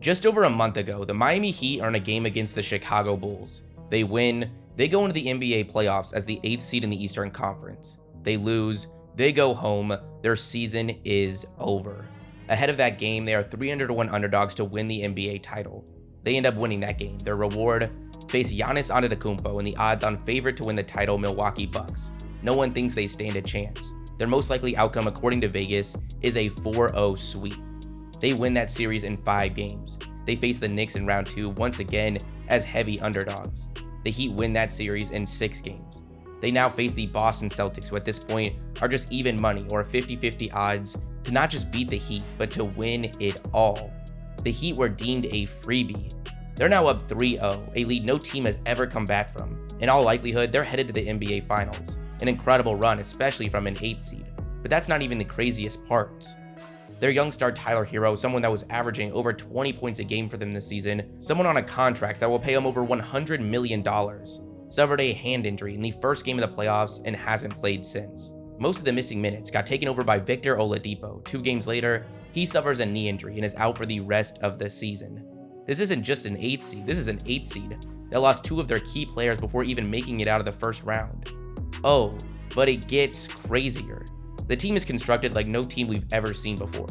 Just over a month ago, the Miami Heat are in a game against the Chicago Bulls. They win, they go into the NBA playoffs as the 8th seed in the Eastern Conference. They lose, they go home, their season is over. Ahead of that game, they are 300-1 underdogs to win the NBA title. They end up winning that game. Their reward, face Giannis Antetokounmpo and the odds-on favorite to win the title, Milwaukee Bucks. No one thinks they stand a chance. Their most likely outcome, according to Vegas, is a 4-0 sweep. They win that series in 5 games. They face the Knicks in round 2 once again as heavy underdogs. The Heat win that series in 6 games. They now face the Boston Celtics, who at this point are just even money or 50-50 odds to not just beat the Heat, but to win it all. The Heat were deemed a freebie. They're now up 3-0, a lead no team has ever come back from. In all likelihood, they're headed to the NBA Finals. An incredible run, especially from an 8th seed. But that's not even the craziest part. Their young star Tyler Hero, someone that was averaging over 20 points a game for them this season, someone on a contract that will pay him over $100 million, suffered a hand injury in the first game of the playoffs and hasn't played since. Most of the missing minutes got taken over by Victor Oladipo. 2 games later, he suffers a knee injury and is out for the rest of the season. This isn't just an 8th seed, this is an 8th seed that lost 2 of their key players before even making it out of the first round. Oh, but it gets crazier. The team is constructed like no team we've ever seen before.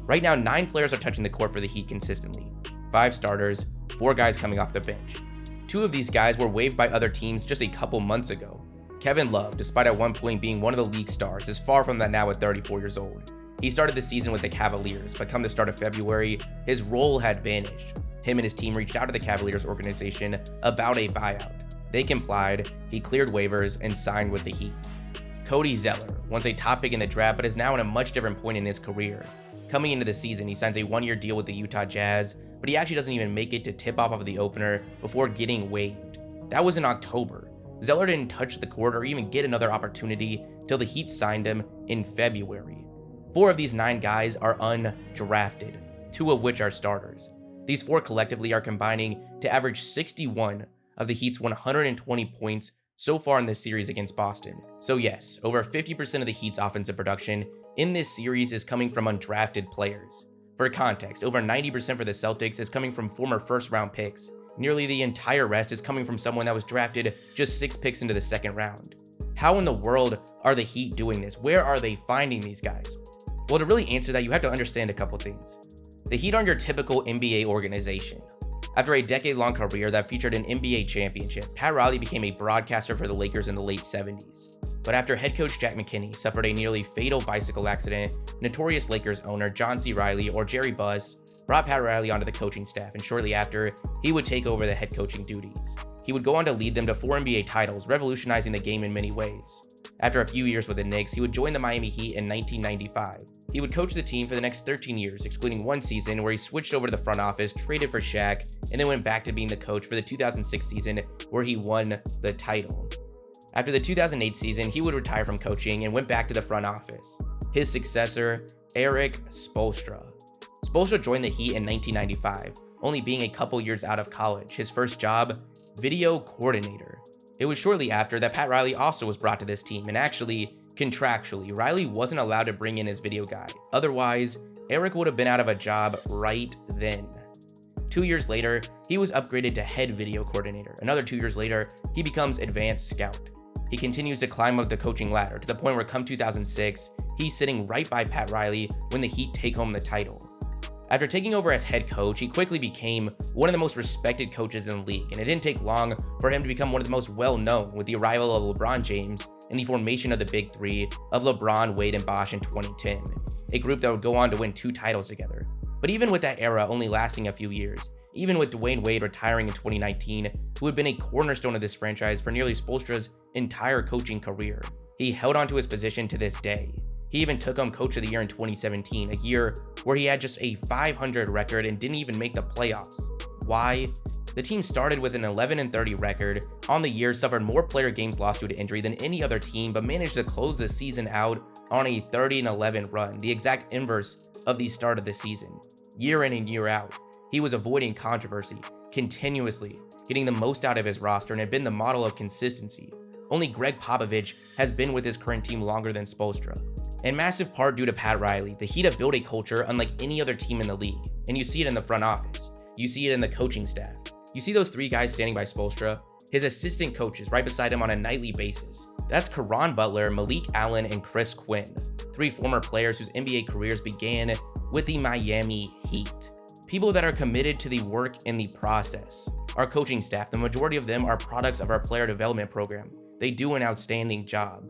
Right now, 9 players are touching the court for the Heat consistently. 5 starters, 4 guys coming off the bench. 2 of these guys were waived by other teams just a couple months ago. Kevin Love, despite at one point being one of the league stars, is far from that now at 34 years old. He started the season with the Cavaliers, but come the start of February, his role had vanished. Him and his team reached out to the Cavaliers organization about a buyout. They complied, he cleared waivers, and signed with the Heat. Cody Zeller, once a top pick in the draft, but is now in a much different point in his career. Coming into the season, he signs a 1-year deal with the Utah Jazz, but he actually doesn't even make it to tip-off of the opener before getting waived. That was in October. Zeller didn't touch the court or even get another opportunity till the Heat signed him in February. 4 of these 9 guys are undrafted, 2 of which are starters. These 4 collectively are combining to average 61 of the Heat's 120 points so far in this series against Boston. So yes, over 50% of the Heat's offensive production in this series is coming from undrafted players. For context, over 90% for the Celtics is coming from former first-round picks. Nearly the entire rest is coming from someone that was drafted just 6 picks into the second round. How in the world are the Heat doing this? Where are they finding these guys? Well, to really answer that, you have to understand a couple things. The Heat aren't your typical NBA organization. After a decade-long career that featured an NBA championship, Pat Riley became a broadcaster for the Lakers in the late 70s. But after head coach Jack McKinney suffered a nearly fatal bicycle accident, notorious Lakers owner John C. Riley, or Jerry Buss, brought Pat Riley onto the coaching staff, and shortly after, he would take over the head coaching duties. He would go on to lead them to 4 NBA titles, revolutionizing the game in many ways. After a few years with the Knicks, he would join the Miami Heat in 1995. He would coach the team for the next 13 years, excluding 1 season where he switched over to the front office, traded for Shaq, and then went back to being the coach for the 2006 season where he won the title. After the 2008 season, he would retire from coaching and went back to the front office. His successor, Erik Spoelstra. Spoelstra joined the Heat in 1995, only being a couple years out of college. His first job, video coordinator. It was shortly after that Pat Riley also was brought to this team, and actually, contractually, Riley wasn't allowed to bring in his video guy. Otherwise, Erik would have been out of a job right then. 2 years later, he was upgraded to head video coordinator. Another 2 years later, he becomes advanced scout. He continues to climb up the coaching ladder to the point where come 2006, he's sitting right by Pat Riley when the Heat take home the title. After taking over as head coach, he quickly became one of the most respected coaches in the league, and it didn't take long for him to become one of the most well-known with the arrival of LeBron James and the formation of the Big Three of LeBron, Wade, and Bosh in 2010, a group that would go on to win 2 titles together. But even with that era only lasting a few years, even with Dwayne Wade retiring in 2019, who had been a cornerstone of this franchise for nearly Spoelstra's entire coaching career, he held on to his position to this day. He even took home Coach of the Year in 2017, a year where he had just a .500 record and didn't even make the playoffs. Why? The team started with an 11-30 record, on the year suffered more player games lost due to injury than any other team, but managed to close the season out on a 30-11 run, the exact inverse of the start of the season. Year in and year out, he was avoiding controversy, continuously getting the most out of his roster, and had been the model of consistency. Only Greg Popovich has been with his current team longer than Spoelstra. In massive part due to Pat Riley, the Heat have built a culture unlike any other team in the league, and you see it in the front office. You see it in the coaching staff. You see those 3 guys standing by Spoelstra, his assistant coaches right beside him on a nightly basis. That's Caron Butler, Malik Allen, and Chris Quinn, 3 former players whose NBA careers began with the Miami Heat. People that are committed to the work and the process. Our coaching staff, the majority of them are products of our player development program. They do an outstanding job.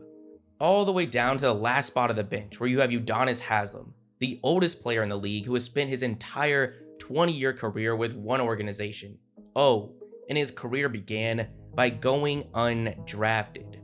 All the way down to the last spot of the bench, where you have Udonis Haslem, the oldest player in the league who has spent his entire 20-year career with one organization. And his career began by going undrafted.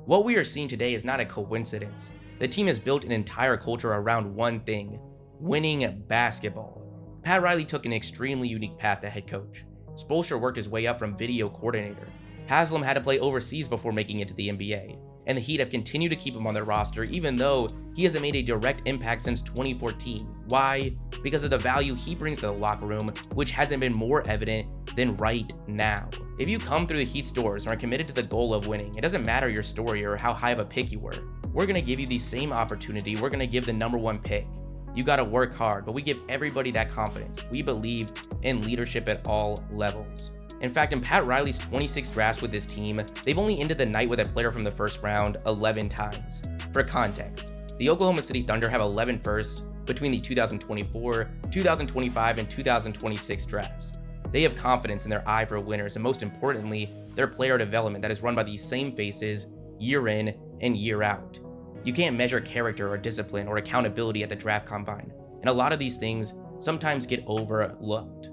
What we are seeing today is not a coincidence. The team has built an entire culture around one thing: winning basketball. Pat Riley took an extremely unique path to head coach. Spoelstra worked his way up from video coordinator. Haslem had to play overseas before making it to the NBA, and the Heat have continued to keep him on their roster even though he hasn't made a direct impact since 2014. Why? Because of the value he brings to the locker room, which hasn't been more evident than right now. If you come through the Heat's doors and are committed to the goal of winning, it doesn't matter your story or how high of a pick you were. We're going to give you the same opportunity we're going to give the #1 pick. You got to work hard, but we give everybody that confidence. We believe in leadership at all levels. In fact, in Pat Riley's 26 drafts with this team, they've only ended the night with a player from the first round 11 times. For context, the Oklahoma City Thunder have 11 firsts between the 2024, 2025, and 2026 drafts. They have confidence in their eye for winners, and most importantly, their player development that is run by these same faces year in and year out. You can't measure character or discipline or accountability at the draft combine, and a lot of these things sometimes get overlooked.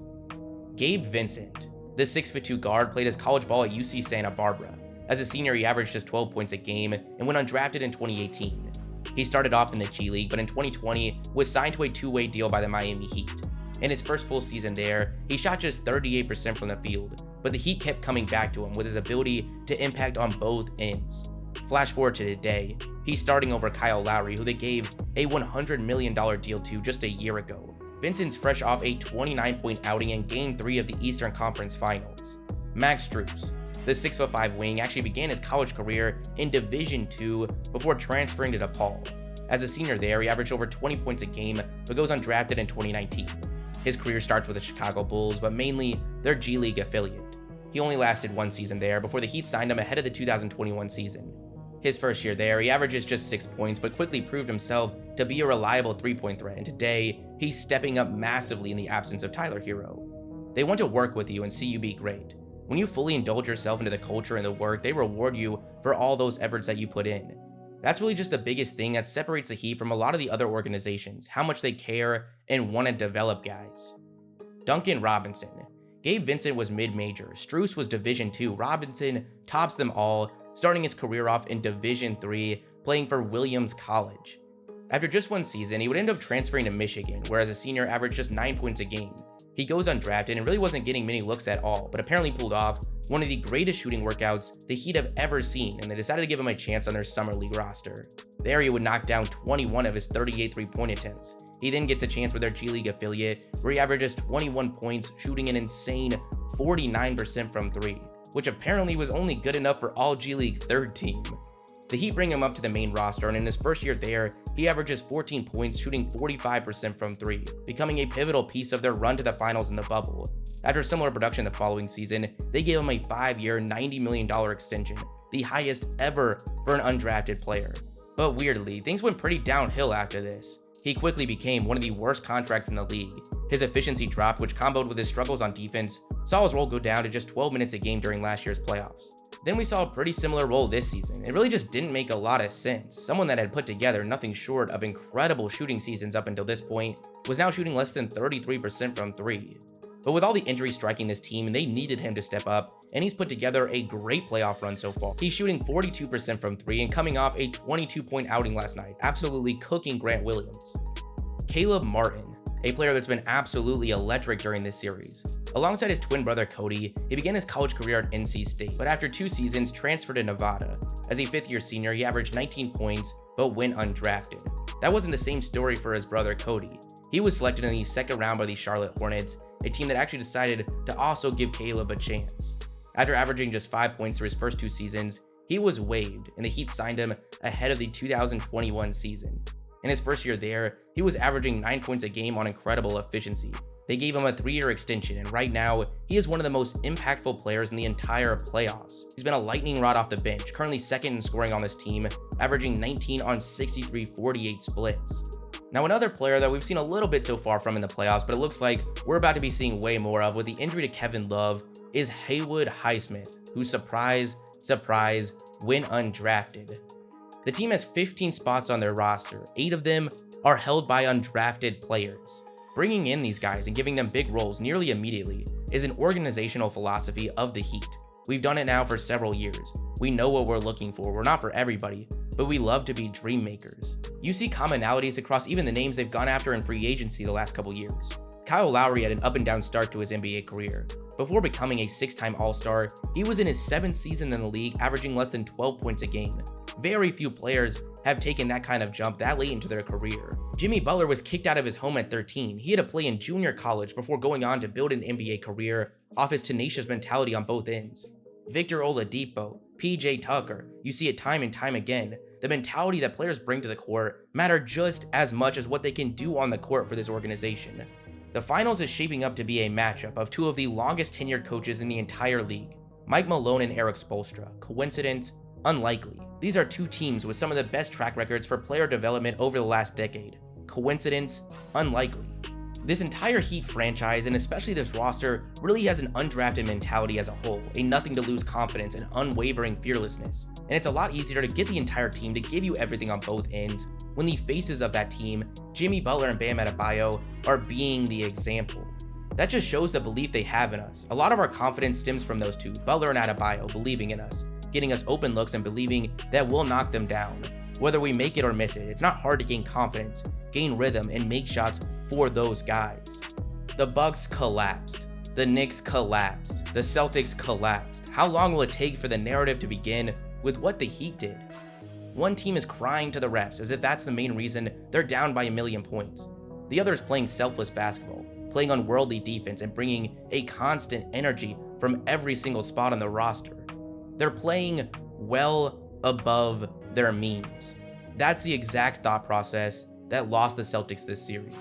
Gabe Vincent, the 6'2" guard, played his college ball at UC Santa Barbara. As a senior, he averaged just 12 points a game and went undrafted in 2018. He started off in the G League, but in 2020 was signed to a 2-way deal by the Miami Heat. In his first full season there, he shot just 38% from the field, but the Heat kept coming back to him with his ability to impact on both ends. Flash forward to today, he's starting over Kyle Lowry, who they gave a $100 million deal to just a year ago. Vincent's fresh off a 29-point outing in Game 3 of the Eastern Conference Finals. Max Strus, the 6'5" wing, actually began his college career in Division II before transferring to DePaul. As a senior there, he averaged over 20 points a game, but goes undrafted in 2019. His career starts with the Chicago Bulls, but mainly their G League affiliate. He only lasted 1 season there before the Heat signed him ahead of the 2021 season. His first year there, he averages just 6 points, but quickly proved himself to be a reliable 3-point threat, and today, he's stepping up massively in the absence of Tyler Hero. They want to work with you and see you be great. When you fully indulge yourself into the culture and the work, they reward you for all those efforts that you put in. That's really just the biggest thing that separates the Heat from a lot of the other organizations, how much they care and want to develop guys. Duncan Robinson. Gabe Vincent was mid-major, Strus was Division II, Robinson tops them all, starting his career off in Division III, playing for Williams College. After just 1 season, he would end up transferring to Michigan, where as a senior averaged just 9 points a game. He goes undrafted and really wasn't getting many looks at all, but apparently pulled off one of the greatest shooting workouts the Heat have ever seen, and they decided to give him a chance on their summer league roster. There he would knock down 21 of his 38 3-point attempts. He then gets a chance with their G League affiliate, where he averages 21 points, shooting an insane 49% from 3, which apparently was only good enough for all G League 3rd team. The Heat bring him up to the main roster, and in his first year there, he averages 14 points, shooting 45% from 3, becoming a pivotal piece of their run to the finals in the bubble. After similar production the following season, they gave him a 5-year, $90 million extension, the highest ever for an undrafted player. But weirdly, things went pretty downhill after this. He quickly became one of the worst contracts in the league. His efficiency dropped, which comboed with his struggles on defense, saw his role go down to just 12 minutes a game during last year's playoffs. Then we saw a pretty similar role this season. It really just didn't make a lot of sense. Someone that had put together nothing short of incredible shooting seasons up until this point was now shooting less than 33% from 3. But with all the injuries striking this team, they needed him to step up, and he's put together a great playoff run so far. He's shooting 42% from 3 and coming off a 22-point outing last night, absolutely cooking Grant Williams. Caleb Martin, a player that's been absolutely electric during this series. Alongside his twin brother Cody, he began his college career at NC State, but after 2 seasons transferred to Nevada. As a 5th-year senior, he averaged 19 points, but went undrafted. That wasn't the same story for his brother Cody. He was selected in the 2nd round by the Charlotte Hornets, a team that actually decided to also give Caleb a chance. After averaging just 5 points through his first 2 seasons, he was waived, and the Heat signed him ahead of the 2021 season. In his first year there, he was averaging 9 points a game on incredible efficiency. They gave him a 3-year extension, and right now, he is one of the most impactful players in the entire playoffs. He's been a lightning rod off the bench, currently second in scoring on this team, averaging 19 on 63 48 splits. Now, another player that we've seen a little bit so far from in the playoffs, but it looks like we're about to be seeing way more of with the injury to Kevin Love, is Haywood Highsmith, who surprise, went undrafted. The team has 15 spots on their roster, 8 of them are held by undrafted players. Bringing in these guys and giving them big roles nearly immediately is an organizational philosophy of the Heat. We've done it now for several years. We know what we're looking for. We're not for everybody, but we love to be dream makers. You see commonalities across even the names they've gone after in free agency the last couple years. Kyle Lowry had an up and down start to his NBA career. Before becoming a 6-time All-Star, he was in his 7th season in the league, averaging less than 12 points a game. Very few players have taken that kind of jump that late into their career. Jimmy Butler was kicked out of his home at 13. He had to play in junior college before going on to build an NBA career off his tenacious mentality on both ends. Victor Oladipo, PJ Tucker, you see it time and time again. The mentality that players bring to the court matter just as much as what they can do on the court for this organization. The finals is shaping up to be a matchup of 2 of the longest tenured coaches in the entire league, Mike Malone and Eric Spoelstra. Coincidence? Unlikely. These are 2 teams with some of the best track records for player development over the last decade. Coincidence? Unlikely. This entire Heat franchise, and especially this roster, really has an undrafted mentality as a whole, a nothing-to-lose confidence and unwavering fearlessness. And it's a lot easier to get the entire team to give you everything on both ends when the faces of that team, Jimmy Butler and Bam Adebayo, are being the example. That just shows the belief they have in us. A lot of our confidence stems from those 2, Butler and Adebayo, believing in us, getting us open looks and believing that we'll knock them down. Whether we make it or miss it, it's not hard to gain confidence, gain rhythm, and make shots for those guys. The Bucks collapsed. The Knicks collapsed. The Celtics collapsed. How long will it take for the narrative to begin with what the Heat did? One team is crying to the refs as if that's the main reason they're down by 1,000,000 points. The other is playing selfless basketball, playing unworldly defense, and bringing a constant energy from every single spot on the roster. They're playing well above their means. That's the exact thought process that lost the Celtics this series.